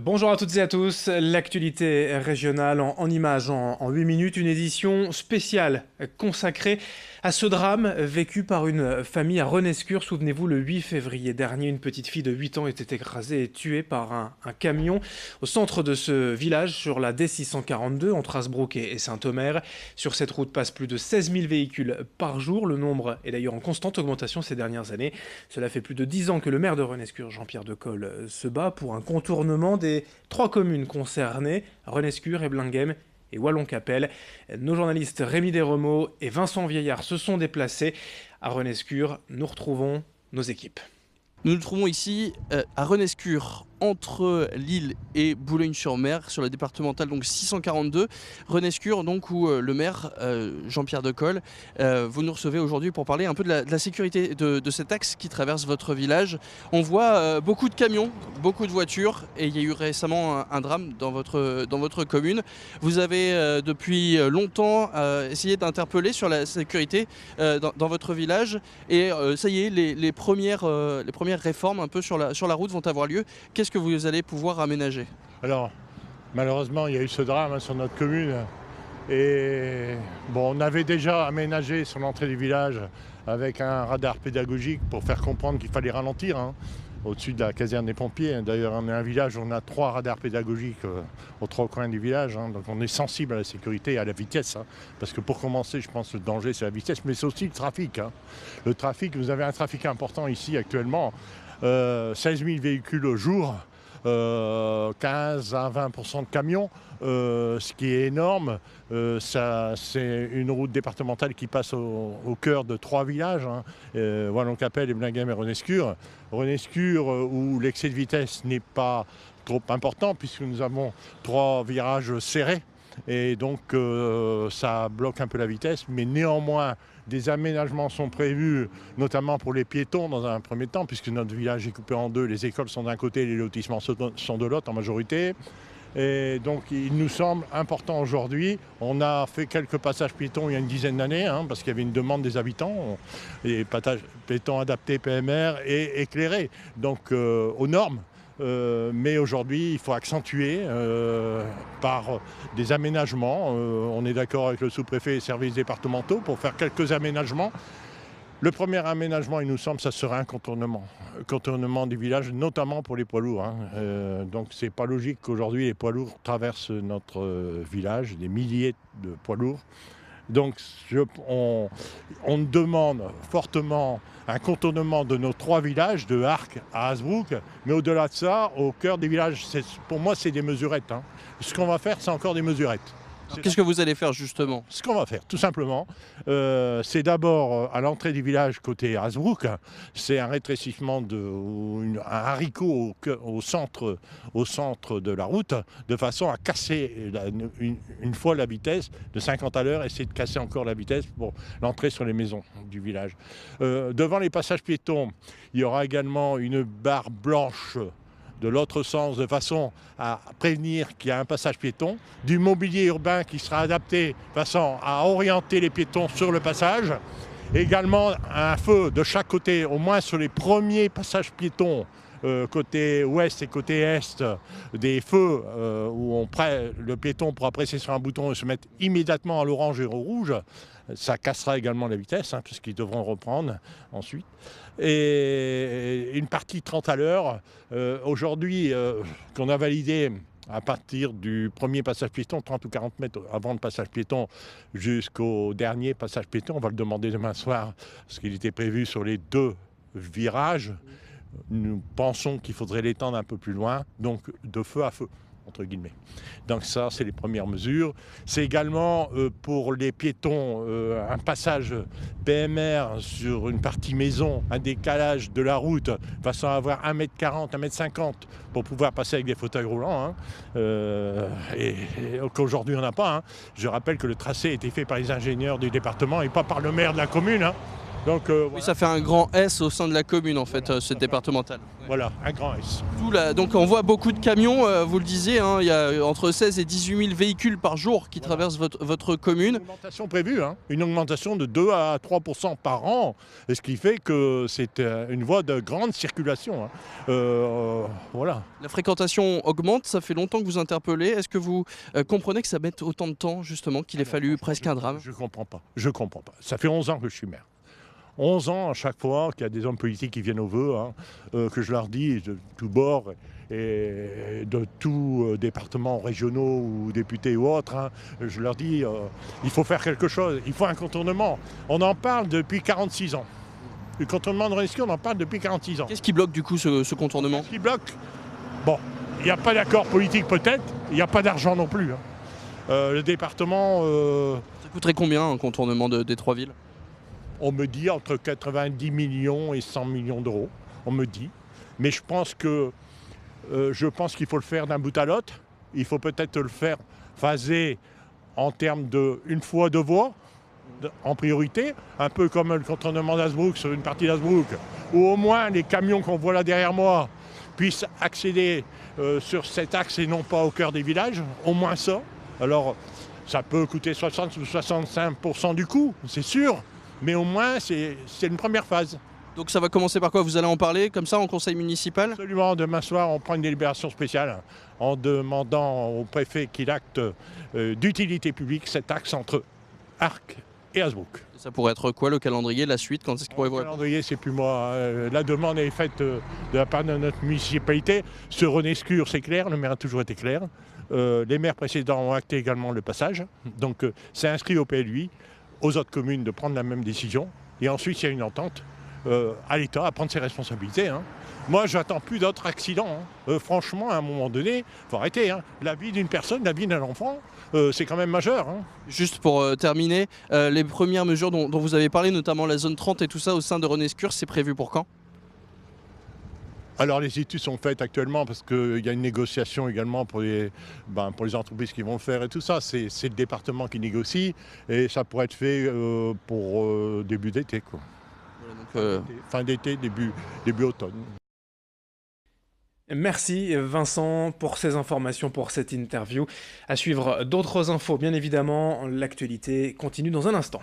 Bonjour à toutes et à tous, l'actualité régionale en images en 8 minutes, une édition spéciale consacrée à ce drame vécu par une famille à Renescure. Souvenez-vous, le 8 février dernier, une petite fille de 8 ans était écrasée et tuée par un camion au centre de ce village sur la D642 entre Hasbrouck et Saint-Omer. Sur cette route passent plus de 16 000 véhicules par jour. Le nombre est d'ailleurs en constante augmentation ces dernières années. Cela fait plus de 10 ans que le maire de Renescure, Jean-Pierre Decolle, se bat pour un contournement des 3 communes concernées, Renescure, Eblinguem et Wallon-Capelle. Nos journalistes Rémi Desremeaux et Vincent Vieillard se sont déplacés à Renescure. Nous retrouvons nos équipes. Nous nous trouvons ici à Renescure, entre Lille et Boulogne-sur-Mer, sur la départementale donc 642. Renescure, donc, où le maire Jean-Pierre Decolle, vous nous recevez aujourd'hui pour parler un peu de la sécurité de cet axe qui traverse votre village. On voit beaucoup de camions, beaucoup de voitures, et il y a eu récemment un drame dans votre commune. Vous avez depuis longtemps essayé d'interpeller sur la sécurité dans votre village, et ça y est, les premières réformes un peu sur la route vont avoir lieu. Qu'est-ce que vous allez pouvoir aménager? Alors, malheureusement, il y a eu ce drame sur notre commune. Et bon, on avait déjà aménagé sur l'entrée du village avec un radar pédagogique pour faire comprendre qu'il fallait ralentir, au-dessus de la caserne des pompiers. D'ailleurs, on est un village où on a 3 radars pédagogiques aux 3 coins du village. Donc on est sensible à la sécurité et à la vitesse. Parce que pour commencer, je pense que le danger, c'est la vitesse, mais c'est aussi le trafic. Le trafic, vous avez un trafic important ici actuellement. 16 000 véhicules au jour, 15 à 20% de camions, ce qui est énorme. C'est une route départementale qui passe au cœur de 3 villages, Wallon-Capelle, Eblinguem et Renescure. Renescure, où l'excès de vitesse n'est pas trop important puisque nous avons 3 virages serrés. Et donc ça bloque un peu la vitesse, mais néanmoins des aménagements sont prévus, notamment pour les piétons dans un premier temps, puisque notre village est coupé en 2, les écoles sont d'un côté, les lotissements sont de l'autre en majorité. Et donc il nous semble important aujourd'hui, on a fait quelques passages piétons il y a une dizaine d'années, parce qu'il y avait une demande des habitants, les passages piétons adaptés PMR et éclairés, donc aux normes. Mais aujourd'hui, il faut accentuer par des aménagements. On est d'accord avec le sous-préfet et les services départementaux pour faire quelques aménagements. Le premier aménagement, il nous semble, ça serait un contournement du village, notamment pour les poids lourds. Donc c'est pas logique qu'aujourd'hui les poids lourds traversent notre village, des milliers de poids lourds. Donc on demande fortement un contournement de nos 3 villages, de Arques à Hasbrouck, mais au-delà de ça, au cœur des villages, pour moi c'est des mesurettes. Ce qu'on va faire, c'est encore des mesurettes. Qu'est-ce que vous allez faire justement? Ce qu'on va faire, tout simplement, c'est d'abord à l'entrée du village côté Hasbrouck, c'est un rétrécissement, un haricot au centre de la route, de façon à casser une fois la vitesse de 50 à l'heure, essayer de casser encore la vitesse pour l'entrée sur les maisons du village. Devant les passages piétons, il y aura également une barre blanche de l'autre sens, de façon à prévenir qu'il y a un passage piéton, du mobilier urbain qui sera adapté de façon à orienter les piétons sur le passage, également un feu de chaque côté, au moins sur les premiers passages piétons, côté ouest et côté est, des feux où le piéton pourra presser sur un bouton et se mettre immédiatement à l'orange et au rouge. Ça cassera également la vitesse, puisqu'ils devront reprendre ensuite. Et une partie 30 à l'heure, aujourd'hui, qu'on a validé à partir du premier passage piéton, 30 ou 40 mètres avant le passage piéton, jusqu'au dernier passage piéton. On va le demander demain soir, parce qu'il était prévu sur les 2 virages. Nous pensons qu'il faudrait l'étendre un peu plus loin, donc de feu à feu, entre guillemets. Donc ça, c'est les premières mesures. C'est également pour les piétons un passage PMR sur une partie maison, un décalage de la route, de façon à avoir 1,40 m, 1,50 m pour pouvoir passer avec des fauteuils roulants. Et qu'aujourd'hui, on n'a pas. Je rappelle que le tracé a été fait par les ingénieurs du département et pas par le maire de la commune. Donc Oui, ça fait un grand S au sein de la commune en fait, cette départementale. voilà, un grand S. Donc on voit beaucoup de camions, vous le disiez, hein, il y a entre 16 et 18 000 véhicules par jour qui traversent votre commune. Une augmentation prévue, hein, une augmentation de 2 à 3% par an, et ce qui fait que c'est une voie de grande circulation. Hein. Voilà. La fréquentation augmente, ça fait longtemps que vous interpellez. Est-ce que vous comprenez que ça mette autant de temps justement qu'il ait fallu presque un drame? Je comprends pas. Ça fait 11 ans que je suis maire. 11 ans à chaque fois qu'il y a des hommes politiques qui viennent aux vœux, hein, que je leur dis de tous bords et de tous départements régionaux ou députés ou autres, hein, je leur dis il faut faire quelque chose, il faut un contournement. On en parle depuis 46 ans. Le contournement de Renescure, on en parle depuis 46 ans. Qu'est-ce qui bloque du coup ce contournement? Ce qui bloque, bon, il n'y a pas d'accord politique peut-être, il n'y a pas d'argent non plus. Hein. Le département... Ça coûterait combien un contournement des trois villes? On me dit entre 90 millions et 100 millions d'euros, on me dit. Mais je pense qu'il faut le faire d'un bout à l'autre. Il faut peut-être le faire phasé en termes de une fois deux voies, en priorité, un peu comme le contournement d'Hazebrouck sur une partie d'Hazebrouck, où au moins les camions qu'on voit là derrière moi puissent accéder sur cet axe et non pas au cœur des villages, au moins ça. Alors ça peut coûter 60 ou 65% du coût, c'est sûr. Mais au moins, c'est une première phase. Donc ça va commencer par quoi? Vous allez en parler comme ça en conseil municipal? Absolument, demain soir, on prend une délibération spéciale en demandant au préfet qu'il acte d'utilité publique cet axe entre Arques et Hazebrouck. Ça pourrait être quoi le calendrier, la suite? Quand est-ce qu'il pourrait vous Le répondre? calendrier, c'est plus moi. La demande est faite de la part de notre municipalité. Sur Renescure, c'est clair, le maire a toujours été clair. Les maires précédents ont acté également le passage. Donc c'est inscrit au PLUI. Aux autres communes de prendre la même décision. Et ensuite, il y a une entente à l'État à prendre ses responsabilités. Hein. Moi, j'attends plus d'autres accidents. Hein. Franchement, à un moment donné, il faut arrêter. Hein. La vie d'une personne, la vie d'un enfant, c'est quand même majeur. Hein. Juste pour terminer, les premières mesures dont vous avez parlé, notamment la zone 30 et tout ça au sein de Renescure, c'est prévu pour quand? Alors les études sont faites actuellement parce qu'il y a une négociation également pour les entreprises qui vont le faire et tout ça. C'est le département qui négocie et ça pourrait être fait pour début d'été. Voilà, fin d'été, début automne. Merci Vincent pour ces informations, pour cette interview. À suivre d'autres infos, bien évidemment. L'actualité continue dans un instant.